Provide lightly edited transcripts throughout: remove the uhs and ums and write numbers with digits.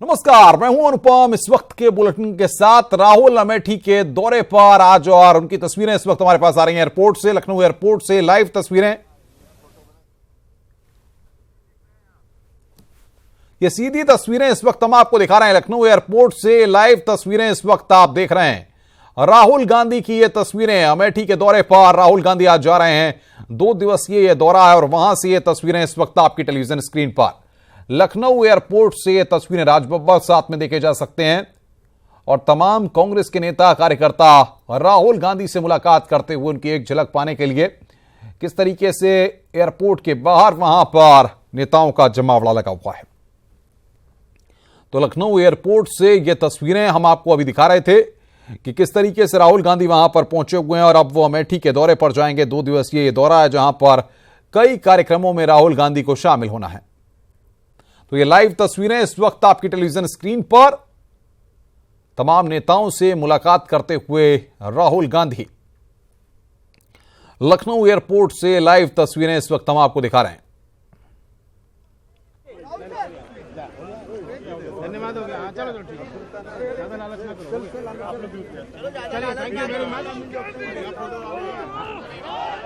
नमस्कार, मैं हूं अनुपम। इस वक्त के बुलेटिन के साथ राहुल अमेठी के दौरे पर आज और उनकी तस्वीरें इस वक्त हमारे पास आ रही हैं एयरपोर्ट से, लखनऊ एयरपोर्ट से लाइव तस्वीरें। ये सीधी तस्वीरें इस वक्त हम आपको दिखा रहे हैं लखनऊ एयरपोर्ट से, लाइव तस्वीरें इस वक्त आप देख रहे हैं। राहुल गांधी की ये तस्वीरें, अमेठी के दौरे पर राहुल गांधी आज जा रहे हैं। 2 दिवसीय ये दौरा है और वहां से ये तस्वीरें इस वक्त आपकी टेलीविजन स्क्रीन पर। लखनऊ एयरपोर्ट से ये तस्वीरें राज बब्बर साथ में देखे जा सकते हैं और तमाम कांग्रेस के नेता कार्यकर्ता राहुल गांधी से मुलाकात करते हुए उनकी एक झलक पाने के लिए किस तरीके से एयरपोर्ट के बाहर वहां पर नेताओं का जमावड़ा लगा हुआ है। तो लखनऊ एयरपोर्ट से ये तस्वीरें हम आपको अभी दिखा रहे थे कि किस तरीके से राहुल गांधी वहां पर पहुंचे हुए हैं और अब वो अमेठी के दौरे पर जाएंगे। 2 दिवसीय ये दौरा है जहां पर कई कार्यक्रमों में राहुल गांधी को शामिल होना है। तो ये लाइव तस्वीरें इस वक्त आपकी टेलीविजन स्क्रीन पर, तमाम नेताओं से मुलाकात करते हुए राहुल गांधी। लखनऊ एयरपोर्ट से लाइव तस्वीरें इस वक्त हम आपको दिखा रहे हैं। धन्यवाद हो गया। चलो ठीक है, ज्यादा लालच मत करो।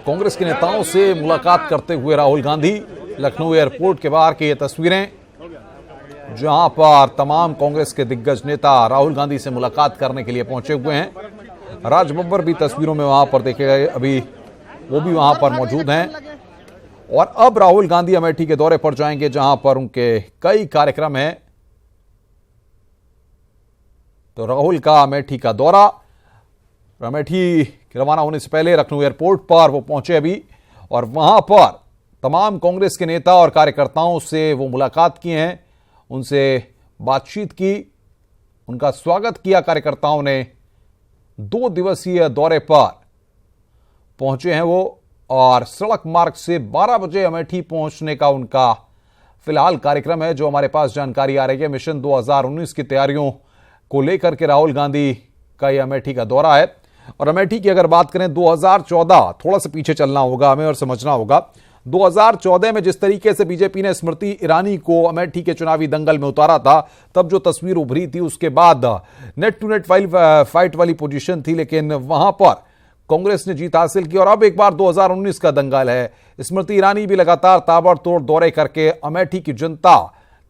कांग्रेस के नेताओं से मुलाकात करते हुए राहुल गांधी, लखनऊ एयरपोर्ट के बाहर की ये तस्वीरें जहां पर तमाम कांग्रेस के दिग्गज नेता राहुल गांधी से मुलाकात करने के लिए पहुंचे हुए हैं। राज बब्बर भी तस्वीरों में वहां पर देखे गए, अभी वो भी वहां पर मौजूद हैं। और अब राहुल गांधी अमेठी के दौरे पर जाएंगे जहां पर उनके कई कार्यक्रम हैं। तो राहुल का अमेठी का दौरा, अमेठी रवाना होने से पहले लखनऊ एयरपोर्ट पर वो पहुंचे अभी और वहां पर तमाम कांग्रेस के नेता और कार्यकर्ताओं से वो मुलाकात किए हैं, उनसे बातचीत की, उनका स्वागत किया कार्यकर्ताओं ने। 2 दिवसीय दौरे पर पहुंचे हैं वो और सड़क मार्ग से 12 बजे अमेठी पहुंचने का उनका फिलहाल कार्यक्रम है। जो हमारे पास जानकारी आ रही है, मिशन 2019 की तैयारियों को लेकर के राहुल गांधी का यह अमेठी का दौरा है। और अमेठी की अगर बात करें 2014, थोड़ा सा पीछे चलना होगा हमें और समझना होगा। 2014 में जिस तरीके से बीजेपी ने स्मृति ईरानी को अमेठी के चुनावी दंगल में उतारा था, तब जो तस्वीर उभरी थी उसके बाद नेट टू नेट फाइट वाली पोजीशन थी, लेकिन वहां पर कांग्रेस ने जीत हासिल की। और अब एक बार 2019 का दंगल है। स्मृति ईरानी भी लगातार ताबड़तोड़ दौरे करके अमेठी की जनता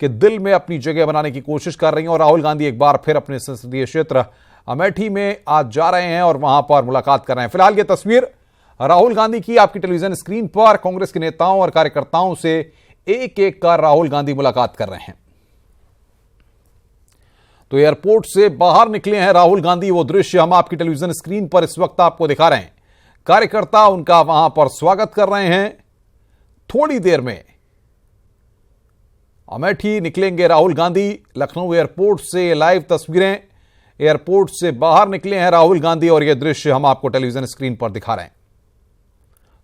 के दिल में अपनी जगह बनाने की कोशिश कर रही हैं और राहुल गांधी एक बार फिर अपने संसदीय क्षेत्र अमेठी में आज जा रहे हैं और वहां पर मुलाकात कर रहे हैं। फिलहाल ये तस्वीर राहुल गांधी की आपकी टेलीविजन स्क्रीन पर, कांग्रेस के नेताओं और कार्यकर्ताओं से एक एक कर राहुल गांधी मुलाकात कर रहे हैं। तो एयरपोर्ट से बाहर निकले हैं राहुल गांधी, वो दृश्य हम आपकी टेलीविजन स्क्रीन पर इस वक्त आपको दिखा रहे हैं। कार्यकर्ता उनका वहां पर स्वागत कर रहे हैं। थोड़ी देर में अमेठी निकलेंगे राहुल गांधी। लखनऊ एयरपोर्ट से लाइव तस्वीरें, एयरपोर्ट से बाहर निकले हैं राहुल गांधी और यह दृश्य हम आपको टेलीविजन स्क्रीन पर दिखा रहे हैं।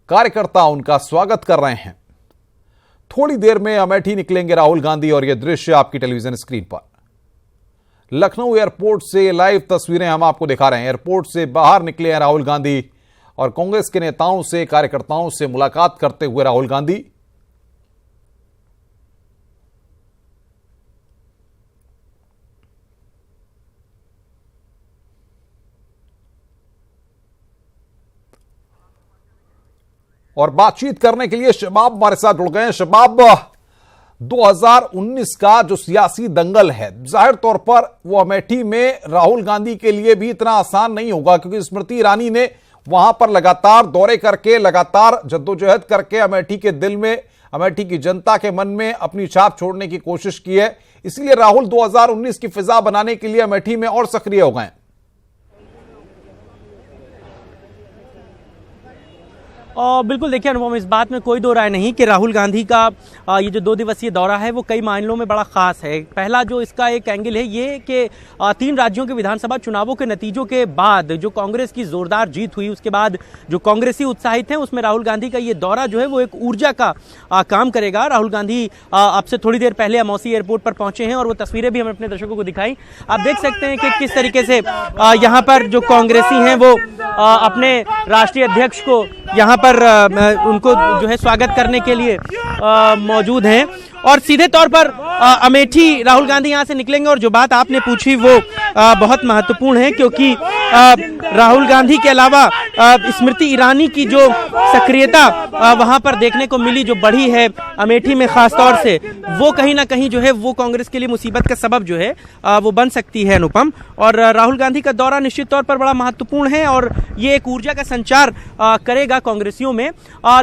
कार्यकर्ता उनका स्वागत कर रहे हैं। थोड़ी देर में अमेठी निकलेंगे राहुल गांधी और यह दृश्य आपकी टेलीविजन स्क्रीन पर। लखनऊ एयरपोर्ट से लाइव तस्वीरें हम आपको दिखा रहे हैं। एयरपोर्ट से बाहर निकले हैं राहुल गांधी और कांग्रेस के नेताओं से, कार्यकर्ताओं से मुलाकात करते हुए राहुल गांधी। और बातचीत करने के लिए शबाब हमारे साथ जुड़ गए हैं। शबाब, 2019 का जो सियासी दंगल है, जाहिर तौर पर वो अमेठी में राहुल गांधी के लिए भी इतना आसान नहीं होगा, क्योंकि स्मृति ईरानी ने वहां पर लगातार दौरे करके, लगातार जद्दोजहद करके अमेठी के दिल में, अमेठी की जनता के मन में अपनी छाप छोड़ने की कोशिश की है। इसलिए राहुल 2019 की फिजा बनाने के लिए अमेठी में और सक्रिय हो गए। बिल्कुल, देखिए अनुपम, इस बात में कोई दो राय नहीं कि राहुल गांधी का ये जो 2 दिवसीय दौरा है वो कई मायनों में बड़ा खास है। पहला जो इसका एक एंगल है ये कि 3 राज्यों के विधानसभा चुनावों के नतीजों के बाद जो कांग्रेस की जोरदार जीत हुई, उसके बाद जो कांग्रेसी उत्साहित हैं, उसमें राहुल गांधी का ये दौरा जो है वो एक ऊर्जा का काम करेगा। राहुल गांधी अब से थोड़ी देर पहले अमौसी एयरपोर्ट पर पहुंचे हैं और वो तस्वीरें भी हम अपने दर्शकों को दिखाई। आप देख सकते हैं कि किस तरीके से यहाँ पर जो कांग्रेसी हैं वो अपने राष्ट्रीय अध्यक्ष को यहाँ पर उनको जो है स्वागत करने के लिए मौजूद हैं। और सीधे तौर पर अमेठी राहुल गांधी यहां से निकलेंगे। और जो बात आपने पूछी वो बहुत महत्वपूर्ण है, क्योंकि राहुल गांधी के अलावा स्मृति ईरानी की जो सक्रियता वहां पर देखने को मिली, जो बढ़ी है अमेठी में खासतौर से, वो कहीं ना कहीं जो है वो कांग्रेस के लिए मुसीबत का सबब जो है वो बन सकती है अनुपम। और राहुल गांधी का दौरा निश्चित तौर पर बड़ा महत्वपूर्ण है और ये एक ऊर्जा का संचार करेगा कांग्रेसियों में।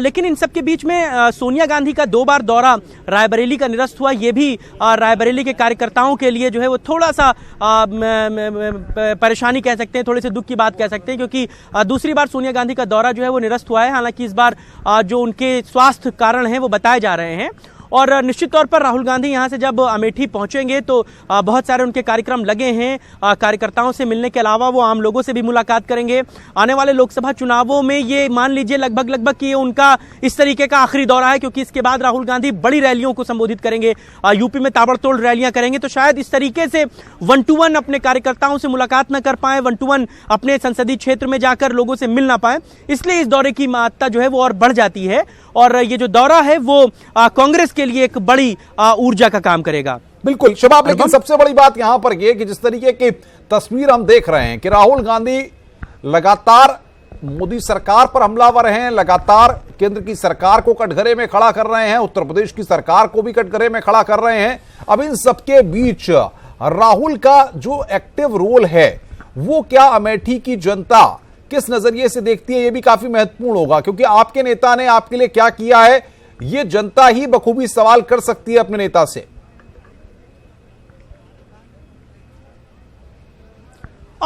लेकिन इन सब के बीच में सोनिया गांधी का 2 बार दौरा रायबरेली का निरस्त हुआ, ये भी रायबरेली के कार्यकर्ताओं के लिए जो है वो थोड़ा सा परेशानी कह सकते हैं, थोड़े से दुख की बात कह सकते हैं, क्योंकि दूसरी बार सोनिया गांधी का दौरा जो है वो निरस्त हुआ है। हालांकि इस बार जो उनके स्वास्थ्य कारण हैं वो बताए जा रहे हैं। और निश्चित तौर पर राहुल गांधी यहां से जब अमेठी पहुंचेंगे तो बहुत सारे उनके कार्यक्रम लगे हैं। कार्यकर्ताओं से मिलने के अलावा वो आम लोगों से भी मुलाकात करेंगे। आने वाले लोकसभा चुनावों में ये मान लीजिए लगभग कि ये उनका इस तरीके का आखिरी दौरा है, क्योंकि इसके बाद राहुल गांधी बड़ी रैलियों को संबोधित करेंगे, यूपी में ताबड़तोड़ रैलियां करेंगे। तो शायद इस तरीके से 1 to 1 अपने कार्यकर्ताओं से मुलाकात न कर पाए, 1 to 1 अपने संसदीय क्षेत्र में जाकर लोगों से मिल ना पाए, इसलिए इस दौरे की महत्ता जो है वो और बढ़ जाती है। और ये जो दौरा है वो कांग्रेस के लिए एक बड़ी ऊर्जा का काम करेगा। बिल्कुल शबाब, लेकिन सबसे बड़ी बात यहां पर यह कि जिस तरीके की तस्वीर हम देख रहे हैं कि राहुल गांधी लगातार मोदी सरकार पर हमलावर हैं, लगातार केंद्र की सरकार को कटघरे में खड़ा कर रहे हैं, उत्तर प्रदेश की सरकार को भी कटघरे में खड़ा कर रहे हैं। अब इन सबके बीच राहुल का जो एक्टिव रोल है वो क्या अमेठी की जनता किस नजरिए से देखती है, ये भी काफी महत्वपूर्ण होगा, क्योंकि आपके नेता ने आपके लिए क्या किया है ये जनता ही बखूबी सवाल कर सकती है अपने नेता से।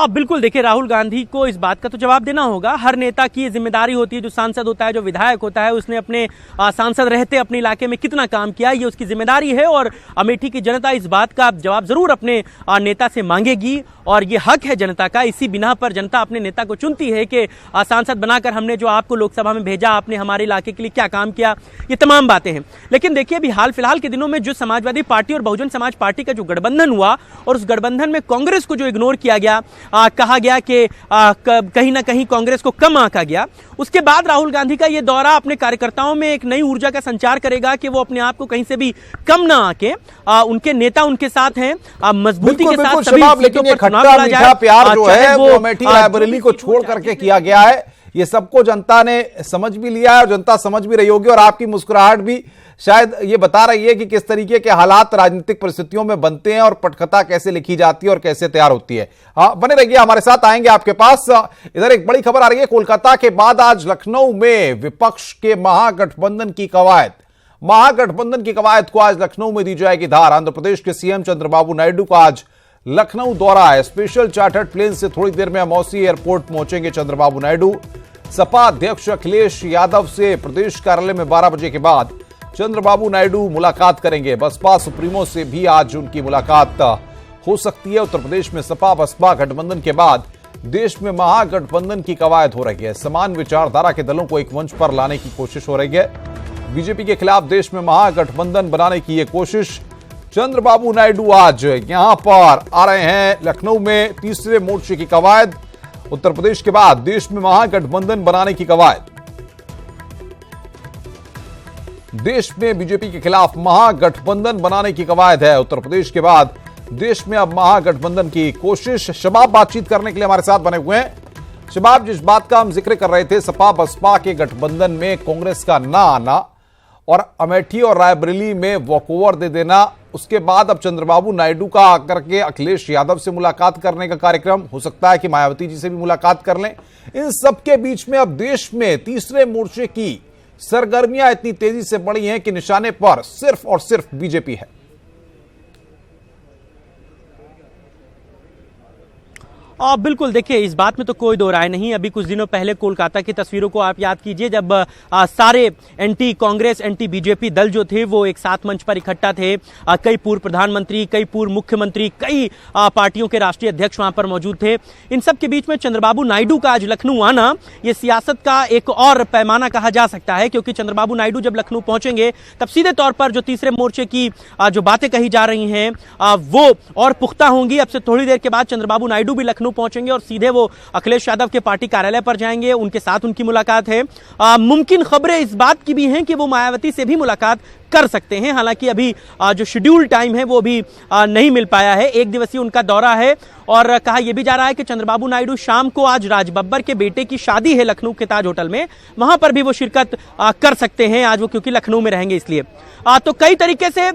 बिल्कुल, देखिए राहुल गांधी को इस बात का तो जवाब देना होगा। हर नेता की जिम्मेदारी होती है, जो सांसद होता है, जो विधायक होता है, उसने अपने सांसद रहते अपने इलाके में कितना काम किया, ये उसकी जिम्मेदारी है। और अमेठी की जनता इस बात का जवाब जरूर अपने नेता से मांगेगी और ये हक है जनता का। इसी बिना पर जनता अपने नेता को चुनती है कि सांसद बनाकर हमने जो आपको लोकसभा में भेजा, आपने हमारे इलाके के लिए क्या काम किया, ये तमाम बातें हैं। लेकिन देखिए अभी हाल फिलहाल के दिनों में जो समाजवादी पार्टी और बहुजन समाज पार्टी का जो गठबंधन हुआ और उस गठबंधन में कांग्रेस को जो इग्नोर किया गया, कहा गया कि कहीं ना कहीं कांग्रेस को कम आंका गया, उसके बाद राहुल गांधी का ये दौरा अपने कार्यकर्ताओं में एक नई ऊर्जा का संचार करेगा कि वो अपने आप को कहीं से भी कम ना आके, उनके नेता उनके साथ हैं, मजबूती के साथ सभी सीटों पर चुनाव लड़ा जाए। प्यार जो है वो अमेठी रायबरेली को छोड़ करके किया गया है, ये सबको जनता ने समझ भी लिया है और जनता समझ भी रही होगी। और आपकी मुस्कुराहट भी शायद ये बता रही है कि किस तरीके के हालात राजनीतिक परिस्थितियों में बनते हैं और पटकथा कैसे लिखी जाती है और कैसे तैयार होती है। हाँ, बने रहिए, हमारे साथ आएंगे आपके पास। इधर एक बड़ी खबर आ रही है, कोलकाता के बाद आज लखनऊ में विपक्ष के महागठबंधन की कवायद। महागठबंधन की कवायद को आज लखनऊ में दी जाएगी धार। आंध्र प्रदेश के सीएम चंद्रबाबू नायडू का आज लखनऊ दौरा है। स्पेशल चार्टर्ड प्लेन से थोड़ी देर में अमौसी एयरपोर्ट पहुंचेंगे चंद्रबाबू नायडू। सपा अध्यक्ष अखिलेश यादव से प्रदेश कार्यालय में 12 बजे के बाद चंद्रबाबू नायडू मुलाकात करेंगे। बसपा सुप्रीमो से भी आज उनकी मुलाकात हो सकती है। उत्तर प्रदेश में सपा बसपा गठबंधन के बाद देश में महागठबंधन की कवायद हो रही है। समान विचारधारा के दलों को एक मंच पर लाने की कोशिश हो रही है। बीजेपी के खिलाफ देश में महागठबंधन बनाने की यह कोशिश। चंद्रबाबू नायडू आज यहां पर आ रहे हैं लखनऊ में, तीसरे मोर्चे की कवायद। उत्तर प्रदेश के बाद देश में महागठबंधन बनाने की कवायद। देश में बीजेपी के खिलाफ महागठबंधन बनाने की कवायद है। उत्तर प्रदेश के बाद देश में अब महागठबंधन की कोशिश। शबाब बातचीत करने के लिए हमारे साथ बने हुए हैं। शबाब, जिस बात का हम जिक्र कर रहे थे, सपा बसपा के गठबंधन में कांग्रेस का ना आना और अमेठी और रायबरेली में वॉकओवर दे देना, उसके बाद अब चंद्रबाबू नायडू का आकर के अखिलेश यादव से मुलाकात करने का कार्यक्रम, हो सकता है कि मायावती जी से भी मुलाकात कर लें। इन सब के बीच में अब देश में तीसरे मोर्चे की सरगर्मियां इतनी तेजी से बढ़ी हैं कि निशाने पर सिर्फ और सिर्फ बीजेपी है। बिल्कुल, देखिए इस बात में तो कोई दो राय नहीं। अभी कुछ दिनों पहले कोलकाता की तस्वीरों को आप याद कीजिए, जब सारे एंटी कांग्रेस एंटी बीजेपी दल जो थे वो एक साथ मंच पर इकट्ठा थे। कई पूर्व प्रधानमंत्री, कई पूर्व मुख्यमंत्री, कई पार्टियों के राष्ट्रीय अध्यक्ष वहां पर मौजूद थे। इन सब के बीच में चंद्रबाबू नायडू का आज लखनऊ आना, ये सियासत का एक और पैमाना कहा जा सकता है, क्योंकि चंद्रबाबू नायडू जब लखनऊ पहुंचेंगे तब सीधे तौर पर जो तीसरे मोर्चे की जो बातें कही जा रही हैं वो और पुख्ता होंगी। अब से थोड़ी देर के बाद चंद्रबाबू नायडू भी लखनऊ पहुंचेंगे और सीधे वो अखिलेश यादव के पार्टी कार्यालय पर जाएंगे, उनके साथ उनकी मुलाकात है। मुमकिन खबरें इस बात की भी हैं कि वो मायावती से भी मुलाकात कर सकते हैं। हालांकि अभी जो शेड्यूल टाइम है वो भी नहीं मिल पाया है, एक दिवसीय उनका दौरा है। और कहा यह भी जा रहा है कि चंद्रबाबू नायडू शाम को आज राज बब्बर के बेटे की शादी है लखनऊ के ताज होटल में, वहां पर भी वो शिरकत कर सकते हैं आज वो, क्योंकि लखनऊ में रहेंगे इसलिए। तो कई तरीके से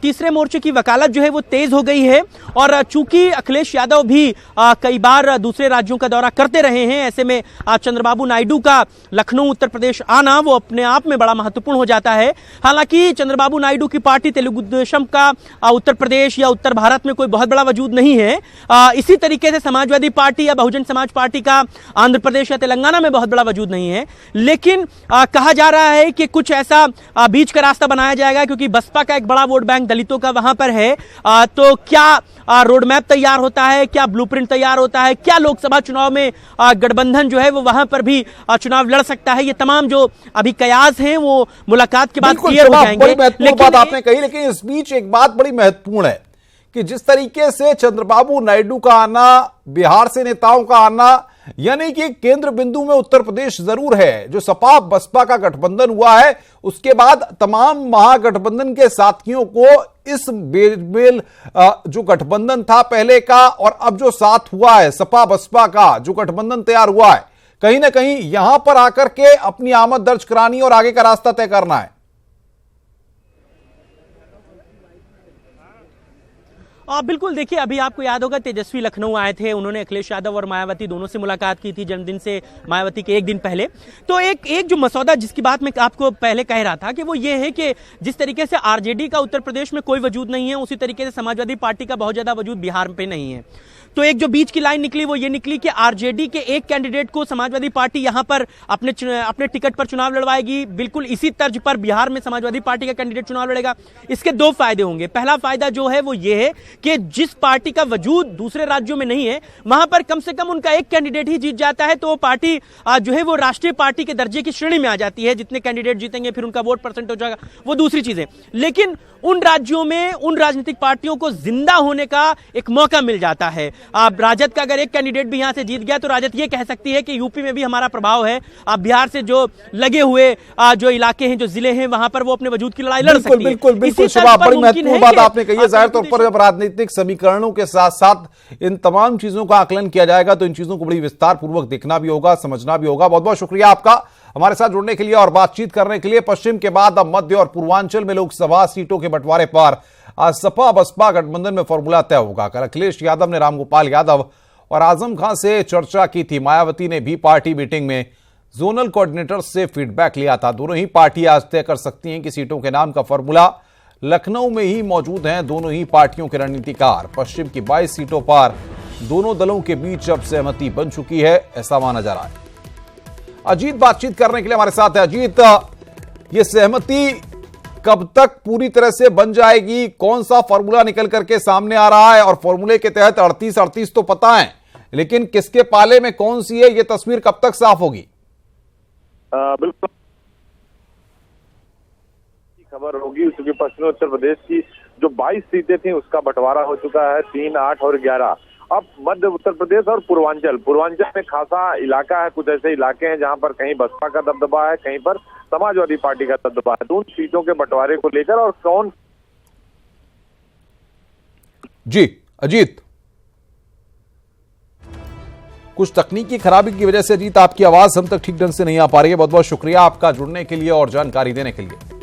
तीसरे मोर्चे की वकालत जो है वो तेज हो गई है। और चूंकि अखिलेश यादव भी कई बार दूसरे राज्यों का दौरा करते रहे हैं, ऐसे में चंद्रबाबू नायडू का लखनऊ उत्तर प्रदेश आना वो अपने आप में बड़ा महत्वपूर्ण हो जाता है। हालांकि चंद्रबाबू नायडू की पार्टी तेलुगु देशम का उत्तर प्रदेश या उत्तर भारत में कोई बहुत बड़ा वजूद नहीं है। इसी तरीके से समाजवादी पार्टी या बहुजन समाज पार्टी का आंध्र प्रदेश या तेलंगाना में बहुत बड़ा वजूद नहीं है। लेकिन कहा जा रहा है कि कुछ ऐसा बीच का रास्ता बनाया जाएगा, क्योंकि बसपा का एक बड़ा वोट बैंक दलितों का वहां पर है। तो क्या रोड मैप तैयार होता है, क्या ब्लूप्रिंट तैयार होता है, क्या लोकसभा चुनाव में गठबंधन जो है वो वहां पर भी चुनाव लड़ सकता है, ये तमाम जो अभी कयास हैं वो मुलाकात के बाद क्लियर हो जाएंगे। बड़ी महत्वपूर्ण बात आपने कही, लेकिन इस बीच एक बात बड़ी महत्वपूर्ण है कि जिस तरीके से चंद्रबाबू नायडू का आना, बिहार से नेताओं का आना, यानी कि केंद्र बिंदु में उत्तर प्रदेश जरूर है। जो सपा बसपा का गठबंधन हुआ है, उसके बाद तमाम महागठबंधन के साथियों को इस बेमेल जो गठबंधन था पहले का और अब जो साथ हुआ है सपा बसपा का जो गठबंधन तैयार हुआ है, कहीं ना कहीं यहां पर आकर के अपनी आमद दर्ज करानी और आगे का रास्ता तय करना है। बिल्कुल, देखिए अभी आपको याद होगा तेजस्वी लखनऊ आए थे, उन्होंने अखिलेश यादव और मायावती दोनों से मुलाकात की थी जन्मदिन से मायावती के एक दिन पहले। तो एक जो मसौदा जिसकी बात मैं आपको पहले कह रहा था कि वो ये है कि जिस तरीके से आरजेडी का उत्तर प्रदेश में कोई वजूद नहीं है, उसी तरीके से समाजवादी पार्टी का बहुत ज्यादा वजूद बिहार पे नहीं है। तो एक जो बीच की लाइन निकली वो ये निकली कि आरजेडी के एक कैंडिडेट को समाजवादी पार्टी यहां पर अपने टिकट पर चुनाव लड़वाएगी। बिल्कुल इसी तर्ज पर बिहार में समाजवादी पार्टी का कैंडिडेट चुनाव लड़ेगा। इसके दो फायदे होंगे। पहला फायदा जो है वो ये है कि जिस पार्टी का वजूद दूसरे राज्यों में नहीं है, वहां पर कम से कम उनका एक कैंडिडेट ही जीत जाता है, तो वो पार्टी जो है वो राष्ट्रीय पार्टी के दर्जे की श्रेणी में आ जाती है। जितने कैंडिडेट जीतेंगे फिर उनका वोट परसेंट हो जाएगा, वो दूसरी चीज है। लेकिन उन राज्यों में उन राजनीतिक पार्टियों को जिंदा होने का एक मौका मिल जाता है। राजद का अगर एक कैंडिडेट भी यहां से जीत गया तो राजद ये कह सकती है कि यूपी में भी हमारा प्रभाव है। बिहार से जो लगे हुए जो इलाके हैं, जो जिले हैं, वहां पर वो अपने वजूद की लड़ाई लड़ सकती है। बिल्कुल बड़ी महत्वपूर्ण बात आपने कही है। जाहिर तौर पर जब राजनीतिक समीकरणों के साथ साथ इन तमाम चीजों का आकलन किया जाएगा तो इन चीजों को बड़ी विस्तार पूर्वक देखना भी होगा, समझना भी होगा। बहुत बहुत शुक्रिया आपका हमारे साथ जुड़ने के लिए और बातचीत करने के लिए। पश्चिम के बाद अब मध्य और पूर्वांचल में लोकसभा सीटों के बंटवारे पर आज सपा बसपा गठबंधन में फॉर्मूला तय होगा। कल अखिलेश यादव ने रामगोपाल यादव और आजम खान से चर्चा की थी। मायावती ने भी पार्टी मीटिंग में जोनल कोऑर्डिनेटर से फीडबैक लिया था। दोनों ही पार्टी आज तय कर सकती हैं कि सीटों के नाम का फॉर्मूला। लखनऊ में ही मौजूद हैं दोनों ही पार्टियों के रणनीतिकार। पश्चिम की 22 सीटों पर दोनों दलों के बीच अब सहमति बन चुकी है, ऐसा माना जा रहा है। अजीत बातचीत करने के लिए हमारे साथ है। अजीत, ये सहमति कब तक पूरी तरह से बन जाएगी? कौन सा फॉर्मूला निकल करके सामने आ रहा है? और फॉर्मूले के तहत 38 तो पता है, लेकिन किसके पाले में कौन सी है, ये तस्वीर कब तक साफ होगी? बिल्कुल खबर होगी, क्योंकि पश्चिमी उत्तर प्रदेश की जो 22 सीटें थी उसका बंटवारा हो चुका है 3, 8 और 11। अब मध्य उत्तर प्रदेश और पूर्वांचल में खासा इलाका है। कुछ ऐसे इलाके हैं जहां पर कहीं बसपा का दबदबा है, कहीं पर समाजवादी पार्टी का दबदबा है। तो उन सीटों के बंटवारे को लेकर और कौन जी अजीत, कुछ तकनीकी खराबी की वजह से अजीत आपकी आवाज हम तक ठीक ढंग से नहीं आ पा रही है। बहुत बहुत शुक्रिया आपका जुड़ने के लिए और जानकारी देने के लिए।